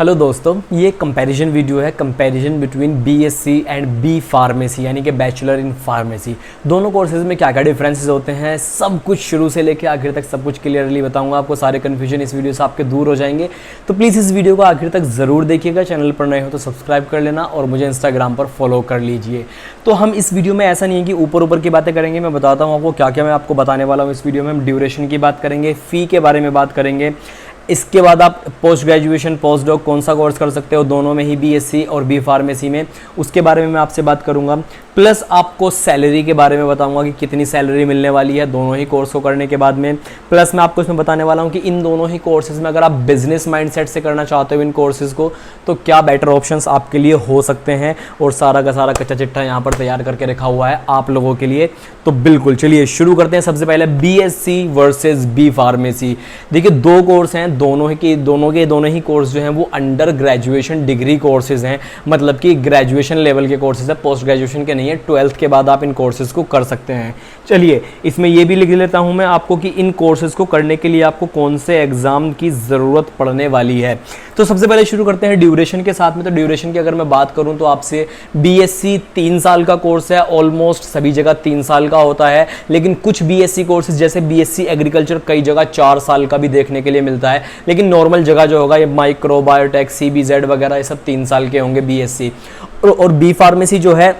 Hello दोस्तों, ये comparison video है। Comparison between BSc and B pharmacy यानी कि बैचलर इन फार्मेसी। दोनों कोर्सेज में क्या क्या डिफरेंसेस होते हैं, सब कुछ शुरू से लेकर आखिर तक सब कुछ क्लियरली बताऊंगा आपको। सारे कन्फ्यूजन इस वीडियो से आपके दूर हो जाएंगे। तो प्लीज़ इस वीडियो को आखिर तक ज़रूर देखिएगा। चैनल पर नए हो तो सब्सक्राइब कर लेना और मुझे इंस्टाग्राम पर फॉलो कर लीजिए। तो हम इस वीडियो में ऐसा नहीं है कि ऊपर ऊपर की बातें करेंगे। मैं बताता हूँ आपको क्या क्या मैं आपको बताने वाला हूँ। इस वीडियो में हम ड्यूरेशन की बात करेंगे, फ़ी के बारे में बात करेंगे। इसके बाद आप पोस्ट ग्रेजुएशन पोस्ट डॉक कौन सा कोर्स कर सकते हो, दोनों में ही बीएससी और बी फार्मेसी में, उसके बारे में मैं आपसे बात करूंगा। प्लस आपको सैलरी के बारे में बताऊंगा कि कितनी सैलरी मिलने वाली है दोनों ही कोर्स को करने के बाद में। प्लस मैं आपको इसमें बताने वाला हूं कि इन दोनों ही कोर्सेज में अगर आप बिजनेस माइंडसेट से करना चाहते हो इन कोर्सेज को, तो क्या बेटर ऑप्शंस आपके लिए हो सकते हैं। और सारा का सारा कच्चा चिट्ठा यहाँ पर तैयार करके रखा हुआ है आप लोगों के लिए। तो बिल्कुल चलिए शुरू करते हैं। सबसे पहले बीएससी वर्सेज बी फार्मेसी। देखिए दो कोर्स हैं, दोनों ही कोर्स जो हैं वो अंडर ग्रेजुएशन डिग्री कोर्सेज हैं, मतलब कि ग्रेजुएशन लेवल के कोर्सेज है, पोस्ट ग्रेजुएशन के नहीं है। 12th के बाद आप इन कोर्सेज को कर सकते हैं। चलिए इसमें ये भी लिख लेता हूं मैं आपको कि इन कोर्सेज को करने के लिए आपको कौन से एग्जाम की ज़रूरत पड़ने वाली है। तो सबसे पहले शुरू करते हैं ड्यूरेशन के साथ में। तो ड्यूरेशन की अगर मैं बात करूं तो आपसे बीएससी 3 साल का कोर्स है, ऑलमोस्ट सभी जगह 3 साल का होता है। लेकिन कुछ बीएससी कोर्सेज जैसे बीएससी एग्रीकल्चर कई जगह 4 साल का भी देखने के लिए मिलता है। लेकिन नॉर्मल जगह जो होगा ये माइक्रो बायोटेक सीबीजेड वगैरह ये सब 3 साल के होंगे बीएससी। और बी फार्मेसी जो है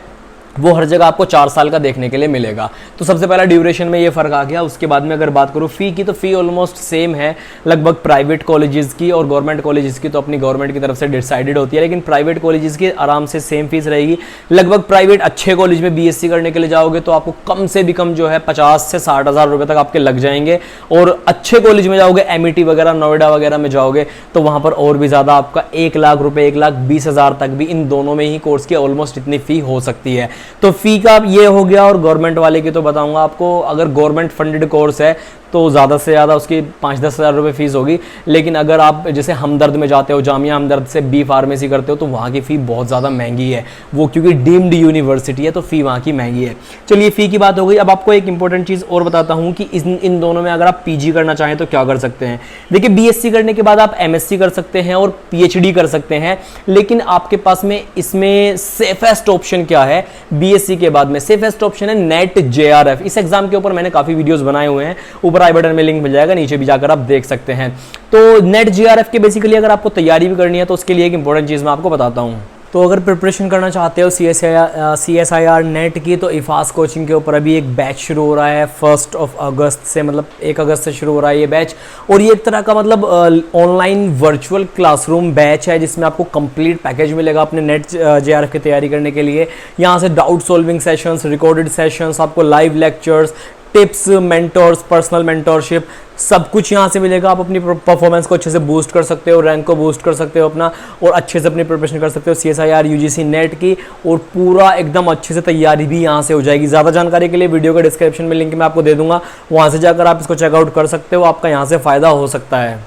वो हर जगह आपको 4 साल का देखने के लिए मिलेगा। तो सबसे पहला ड्यूरेशन में ये फ़र्क आ गया। उसके बाद में अगर बात करूँ फ़ी की, तो फ़ी ऑलमोस्ट सेम है लगभग प्राइवेट कॉलेजेस की और गवर्नमेंट कॉलेजेस की तो अपनी गवर्नमेंट की तरफ से डिसाइडेड होती है। लेकिन प्राइवेट कॉलेजेस की आराम से सेम फीस रहेगी। लगभग प्राइवेट अच्छे कॉलेज में बीएससी करने के लिए जाओगे तो आपको कम से भी कम जो है 50 से 60 हज़ार रुपये तक आपके लग जाएंगे। और अच्छे कॉलेज में जाओगे, एमईटी वगैरह नोएडा वगैरह में जाओगे तो वहाँ पर और भी ज़्यादा आपका 1 लाख रुपये 1,20,000 तक भी इन दोनों में ही कोर्स की ऑलमोस्ट इतनी फ़ी हो सकती है। तो फ़ी का ये हो गया। और गवर्नमेंट वाले की तो बताऊंगा आपको, अगर गवर्नमेंट फंडेड कोर्स है तो ज़्यादा से ज़्यादा उसकी 5-10 हज़ार रुपये फीस होगी। लेकिन अगर आप जैसे हमदर्द में जाते हो, जामिया हमदर्द से बी फार्मेसी करते हो, तो वहाँ की फ़ी बहुत ज़्यादा महंगी है। वो क्योंकि डीम्ड यूनिवर्सिटी है तो फ़ी वहाँ की महंगी है। चलिए फ़ी की बात हो गई। अब आपको एक इंपॉर्टेंट चीज़ और बताता हूँ कि इन दोनों में अगर आप पीजी करना चाहें तो क्या कर सकते हैं। देखिए बीएससी करने के बाद आप एमएससी कर सकते हैं और पीएचडी कर सकते हैं। लेकिन आपके पास में इसमें सेफेस्ट ऑप्शन क्या है बीएससी के बाद में? सेफेस्ट ऑप्शन है नेट जेआरएफ। इस एग्जाम के ऊपर मैंने काफ़ी वीडियोज़ बनाए हुए हैं, ऊपर आई बटन में लिंक मिल जाएगा, नीचे भी जाकर आप देख सकते हैं। तो नेट जीआरएफ के बेसिकली अगर आपको तैयारी भी करनी है तो उसके लिए एक इंपॉर्टेंट चीज़ मैं आपको बताता हूँ। तो अगर प्रिपरेशन करना चाहते हो CSIR नेट की, तो इफास कोचिंग के ऊपर अभी एक बैच शुरू हो रहा है 1 अगस्त से, मतलब 1 अगस्त से शुरू हो रहा है ये बैच। और ये एक तरह का मतलब ऑनलाइन वर्चुअल क्लासरूम बैच है जिसमें आपको कंप्लीट पैकेज मिलेगा अपने नेट JRF की तैयारी करने के लिए। यहाँ से doubt solving sessions, recorded sessions, आपको live lectures, tips, mentors, personal mentorship, सब कुछ यहाँ से मिलेगा। आप अपनी परफॉर्मेंस को अच्छे से बूस्ट कर सकते हो, रैंक को बूस्ट कर सकते हो अपना, और अच्छे से अपनी प्रिपरेशन कर सकते हो CSIR UGC नेट की। और पूरा एकदम अच्छे से तैयारी भी यहाँ से हो जाएगी। ज़्यादा जानकारी के लिए वीडियो के डिस्क्रिप्शन में लिंक मैं आपको दे दूंगा, वहाँ से जाकर आप इसको चेकआउट कर सकते हो। आपका यहाँ से फ़ायदा हो सकता है।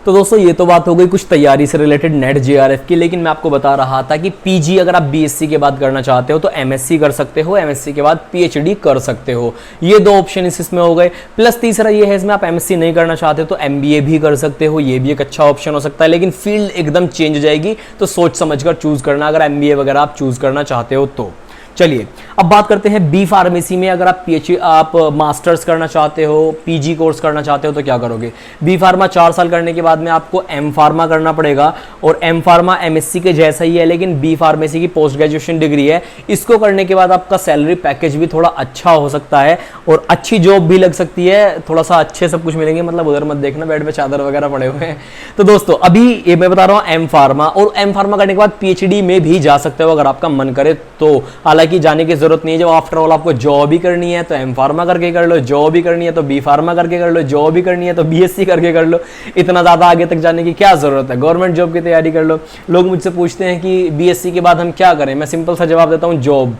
तो दोस्तों ये तो बात हो गई कुछ तैयारी से रिलेटेड नेट JRF की। लेकिन मैं आपको बता रहा था कि पीजी अगर आप बीएससी के बाद करना चाहते हो तो एमएससी कर सकते हो, एमएससी के बाद पीएचडी कर सकते हो। ये 2 ऑप्शन इसमें हो गए। प्लस तीसरा ये है, इसमें आप एमएससी नहीं करना चाहते तो एमबीए भी कर सकते हो। ये भी एक अच्छा ऑप्शन हो सकता है। लेकिन फील्ड एकदम चेंज हो जाएगी, तो सोच समझ कर चूज करना अगर एमबीए वगैरह आप चूज करना चाहते हो तो। चलिए अब बात करते हैं बी फार्मेसी में। अगर आप मास्टर्स करना चाहते हो, पीजी कोर्स करना चाहते हो तो क्या करोगे? बी फार्मा 4 साल करने के बाद में आपको एम फार्मा करना पड़ेगा। और एम फार्मा एमएससी के जैसा ही है, लेकिन बी फार्मेसी की पोस्ट ग्रेजुएशन डिग्री है। इसको करने के बाद आपका सैलरी पैकेज भी थोड़ा अच्छा हो सकता है और अच्छी जॉब भी लग सकती है। थोड़ा सा अच्छे सब कुछ मिलेंगे, मतलब उधर मत देखना बेड पे चादर वगैरह पड़े हुए हैं। तो दोस्तों अभी ये मैं बता रहा हूँ एम फार्मा, और एम फार्मा करने के बाद पीएचडी में भी जा सकते हो अगर आपका मन करे तो। हालांकि जाने की जरूरत नहीं है, जब आफ्टर ऑल आपको जॉब ही करनी है तो एम फार्मा करके कर लो, जॉब ही करनी है तो बी फार्मा करके कर लो, जॉब ही करनी है तो बीएससी करके कर लो। इतना ज़्यादा आगे तक जाने की क्या ज़रूरत है? गवर्नमेंट जॉब की तैयारी कर लो। लोग मुझसे पूछते हैं कि बीएससी के बाद हम क्या करें, मैं सिंपल सा जवाब देता हूँ जॉब,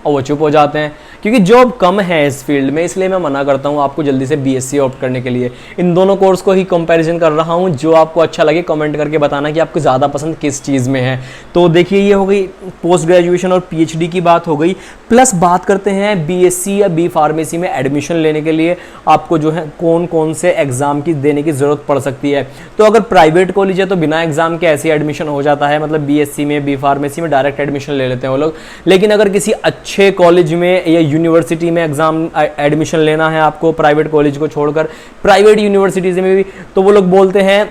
और वो चुप हो जाते हैं क्योंकि जॉब कम है इस फील्ड में, इसलिए मैं मना करता हूँ आपको जल्दी से बीएससी ऑप्ट करने के लिए। इन दोनों कोर्स को ही कंपैरिजन कर रहा हूँ, जो आपको अच्छा लगे कमेंट करके बताना कि आपको ज़्यादा पसंद किस चीज़ में है। तो देखिए ये हो गई पोस्ट ग्रेजुएशन और पीएचडी की बात हो गई, प्लस बात करते हैं बीएससी या बी फार्मेसी में एडमिशन लेने के लिए आपको जो है कौन कौन से एग्जाम की देने की ज़रूरत पड़ सकती है। तो अगर प्राइवेट कॉलेज है तो बिना एग्जाम के ऐसे एडमिशन हो जाता है, मतलब बीएससी में बी फार्मेसी में डायरेक्ट एडमिशन ले लेते हैं वो लोग। लेकिन अगर किसी अच्छे कॉलेज में या यूनिवर्सिटी में एग्जाम एडमिशन लेना है आपको, प्राइवेट कॉलेज को छोड़कर प्राइवेट यूनिवर्सिटीज में भी, तो वो लोग बोलते हैं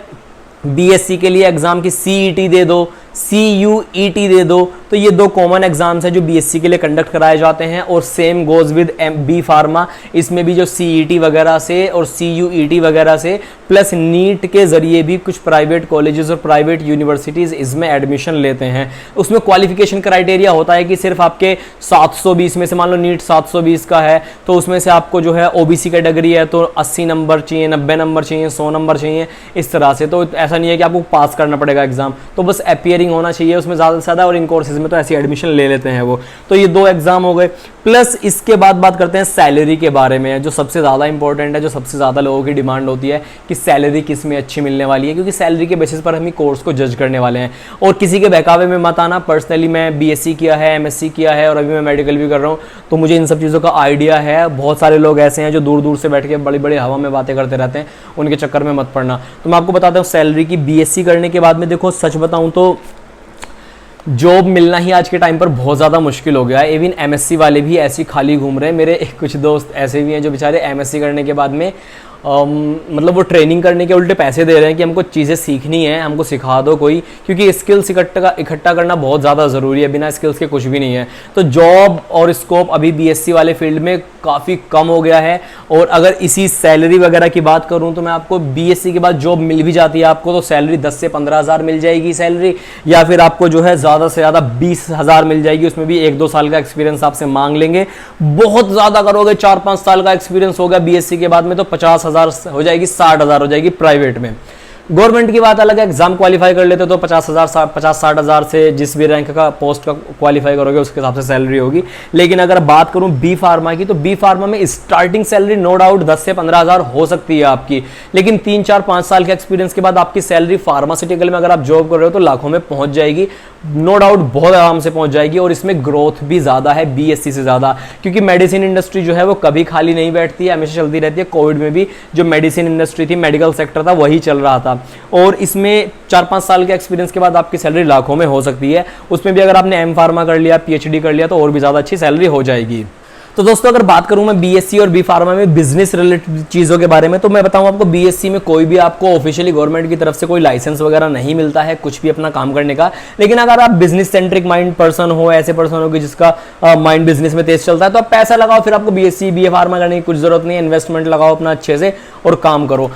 बीएससी के लिए एग्जाम की सीईटी दे दो, CUET दे दो। तो ये दो कॉमन एग्जाम्स हैं जो बीएससी के लिए कंडक्ट कराए जाते हैं, और same goes with B pharma. इसमें भी जो CET वगैरह से और CUET वगैरह से प्लस नीट के जरिए भी कुछ प्राइवेट कॉलेजेस और प्राइवेट यूनिवर्सिटीज इसमें एडमिशन लेते हैं। उसमें क्वालिफिकेशन क्राइटेरिया होता है कि सिर्फ आपके 720 में से, मान लो नीट 720 का है तो उसमें से आपको जो है ओबीसी कैटेगरी है तो 80 नंबर चाहिए, 90 नंबर चाहिए, 100 नंबर चाहिए, इस तरह से। तो ऐसा नहीं है कि आपको पास करना पड़ेगा एग्जाम, तो बस अपीयरिंग होना चाहिए उसमें ज़्यादा से ज़्यादा, और इन कोर्सेज में तो ऐसी एडमिशन ले लेते हैं वो। तो ये दो एग्जाम हो गए। प्लस इसके बाद बात करते हैं सैलरी के बारे में, जो सबसे ज़्यादा इंपॉर्टेंट है, जो सबसे ज़्यादा लोगों की डिमांड होती है कि सैलरी किस में अच्छी मिलने वाली है, क्योंकि सैलरी के बेसिस पर हम ही कोर्स को जज करने वाले हैं। और किसी के बहकावे में मत आना, पर्सनली मैं बीएससी किया है, एमएससी किया है और अभी मैं मेडिकल भी कर रहा हूँ, तो मुझे इन सब चीज़ों का आइडिया है। बहुत सारे लोग ऐसे हैं जो दूर दूर से बैठ के बड़ी बड़ी हवा में बातें करते रहते हैं, उनके चक्कर में मत पड़ना। तो मैं आपको बताता हूँ सैलरी की बीएससी करने के बाद में, देखो सच बताऊँ तो जॉब मिलना ही आज के टाइम पर बहुत ज़्यादा मुश्किल हो गया है। इवन एमएससी वाले भी ऐसे ही खाली घूम रहे हैं। मेरे कुछ दोस्त ऐसे भी हैं जो बेचारे एमएससी करने के बाद में मतलब वो ट्रेनिंग करने के उल्टे पैसे दे रहे हैं कि हमको चीज़ें सीखनी है, हमको सिखा दो कोई, क्योंकि स्किल्स इकट्ठा करना बहुत ज़्यादा ज़रूरी है, बिना स्किल्स के कुछ भी नहीं है। तो जॉब और स्कोप अभी बीएससी वाले फील्ड में काफ़ी कम हो गया है। और अगर इसी सैलरी वगैरह की बात करूं तो मैं आपको बीएससी के बाद जॉब मिल भी जाती है आपको, तो सैलरी 10 से 15 हज़ार मिल जाएगी सैलरी, या फिर आपको जो है ज़्यादा से ज़्यादा 20 हज़ार मिल जाएगी। उसमें भी 1-2 साल का एक्सपीरियंस आपसे मांग लेंगे। बहुत ज़्यादा करोगे, 4-5 साल का एक्सपीरियंस हो गया बीएससी के बाद में, तो 50 हज़ार हो जाएगी, 60 हज़ार हो जाएगी प्राइवेट में। गवर्नमेंट की बात अलग है, एग्जाम क्वालिफाई कर लेते तो 50-60 हज़ार से जिस भी रैंक का पोस्ट का क्वालिफाई करोगे उसके हिसाब से सैलरी होगी। लेकिन अगर बात करूं बी फार्मा की, तो बी फार्मा में स्टार्टिंग सैलरी नो डाउट 10 से 15 हज़ार हो सकती है आपकी, लेकिन 3-4-5 साल के एक्सपीरियंस के बाद आपकी सैलरी फार्मास्यूटिकल में अगर आप जॉब कर रहे हो तो लाखों में पहुंच जाएगी, नो डाउट बहुत आराम से पहुंच जाएगी। और इसमें ग्रोथ भी ज़्यादा है बीएससी से ज़्यादा, क्योंकि मेडिसिन इंडस्ट्री जो है वो कभी खाली नहीं बैठती है, हमेशा चलती रहती है। कोविड में भी जो मेडिसिन इंडस्ट्री थी, मेडिकल सेक्टर था, वही चल रहा था। और इसमें 4-5 साल के एक्सपीरियंस के बाद आपकी सैलरी लाखों में हो सकती है। उसमें भी अगर आपने एम फार्मा कर लिया, पीएचडी कर लिया, तो और भी ज़्यादा अच्छी सैलरी हो जाएगी। तो दोस्तों अगर बात करूं मैं बीएससी और बी फार्मा में बिजनेस रिलेटेड चीज़ों के बारे में, तो मैं बताऊं आपको बीएससी में कोई भी आपको ऑफिशियली गवर्नमेंट की तरफ से कोई लाइसेंस वगैरह नहीं मिलता है कुछ भी अपना काम करने का। लेकिन अगर आप बिजनेस सेंट्रिक माइंड पर्सन हो, ऐसे पर्सन हो कि जिसका माइंड बिजनेस में तेज चलता है, तो आप पैसा लगाओ, फिर आपको बीएससी बीए फार्मा करने की कुछ जरूरत नहीं है। इन्वेस्टमेंट लगाओ अपना अच्छे से और काम करो।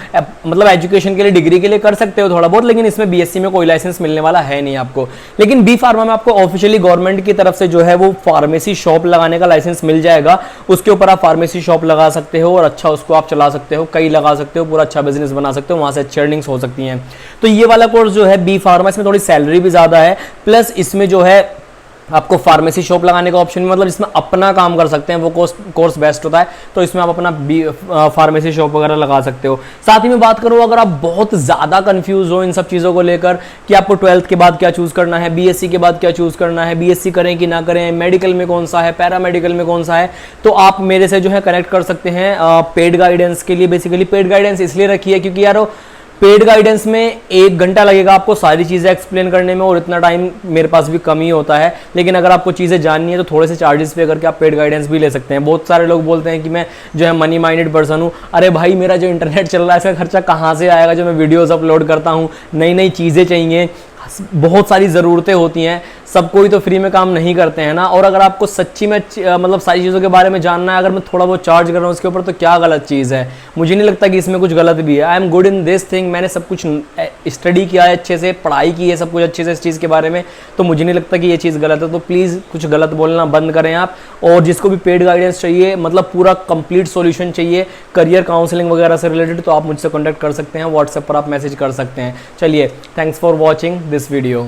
मतलब एजुकेशन के लिए, डिग्री के लिए कर सकते हो थोड़ा बहुत, लेकिन इसमें बीएससी में कोई लाइसेंस मिलने वाला है नहीं आपको। लेकिन बी फार्मा में आपको ऑफिशियली गवर्नमेंट की तरफ से जो है वो फार्मेसी शॉप लगाने का लाइसेंस मिल जाएगा। उसके ऊपर आप फार्मेसी शॉप लगा सकते हो और अच्छा उसको आप चला सकते हो, कई लगा सकते हो, पूरा अच्छा बिजनेस बना सकते हो, वहां से अच्छी अर्निंग्स हो सकती हैं। तो ये वाला कोर्स जो है बी फार्मा, इसमें थोड़ी सैलरी भी ज्यादा है, प्लस इसमें जो है आपको फार्मेसी शॉप लगाने का ऑप्शन, मतलब इसमें अपना काम कर सकते हैं, वो कोर्स बेस्ट होता है। तो इसमें आप अपना फार्मेसी शॉप वगैरह लगा सकते हो। साथ ही में बात करूं, अगर आप बहुत ज़्यादा कंफ्यूज हो इन सब चीज़ों को लेकर कि आपको 12th के बाद क्या चूज़ करना है, बीएससी के बाद क्या चूज़ करना है, बीएससी करें कि ना करें, मेडिकल में कौन सा है, पैरामेडिकल में कौन सा है, तो आप मेरे से जो है कनेक्ट कर सकते हैं पेड गाइडेंस के लिए। बेसिकली पेड गाइडेंस इसलिए रखी है क्योंकि यार पेड गाइडेंस में 1 घंटा लगेगा आपको सारी चीज़ें एक्सप्लेन करने में, और इतना टाइम मेरे पास भी कम ही होता है। लेकिन अगर आपको चीज़ें जाननी है तो थोड़े से चार्जेस पे करके आप पेड गाइडेंस भी ले सकते हैं। बहुत सारे लोग बोलते हैं कि मैं जो है मनी माइंडेड पर्सन हूँ। अरे भाई, मेरा जो इंटरनेट चल रहा है इसका खर्चा कहाँ से आएगा, जो मैं वीडियोज़ अपलोड करता हूँ, नई नई चीज़ें चाहिए, बहुत सारी ज़रूरतें होती हैं, सब कोई तो फ्री में काम नहीं करते हैं ना। और अगर आपको सच्ची में मतलब सारी चीज़ों के बारे में जानना है, अगर मैं थोड़ा बहुत चार्ज कर रहा हूँ उसके ऊपर, तो क्या गलत चीज़ है? मुझे नहीं लगता कि इसमें कुछ गलत भी है। I am good in this thing, मैंने सब कुछ स्टडी किया है, अच्छे से पढ़ाई की है सब कुछ अच्छे से इस चीज़ के बारे में, तो मुझे नहीं लगता कि ये चीज़ गलत है। तो प्लीज़ कुछ गलत बोलना बंद करें आप। और जिसको भी पेड गाइडेंस चाहिए, मतलब पूरा कंप्लीट सॉल्यूशन चाहिए करियर काउंसलिंग वगैरह से रिलेटेड, तो आप मुझसे कॉन्टैक्ट कर सकते हैं, व्हाट्सएप पर आप मैसेज कर सकते हैं। चलिए, thanks for watching this video.